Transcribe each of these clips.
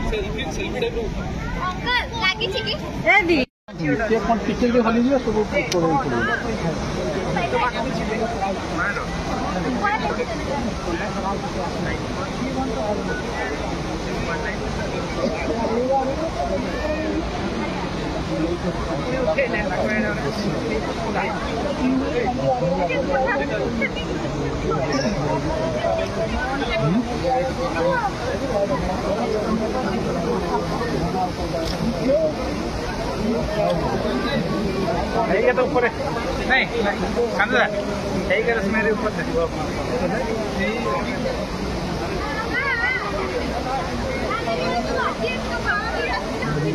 selfie type uncle लागी छी की ए दी के कोन पिक्चर दे हली दियो सब तो ऊपर नहीं समझा यही कर मेरे ऊपर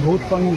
बहुत पानी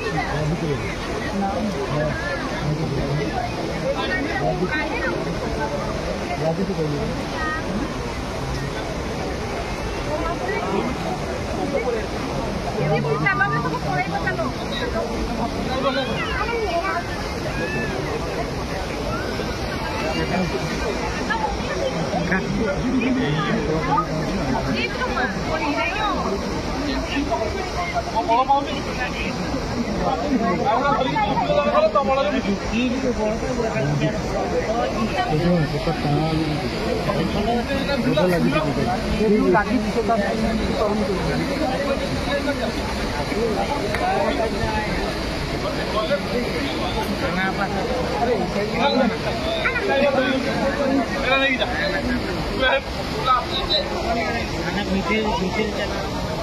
anak mikir channel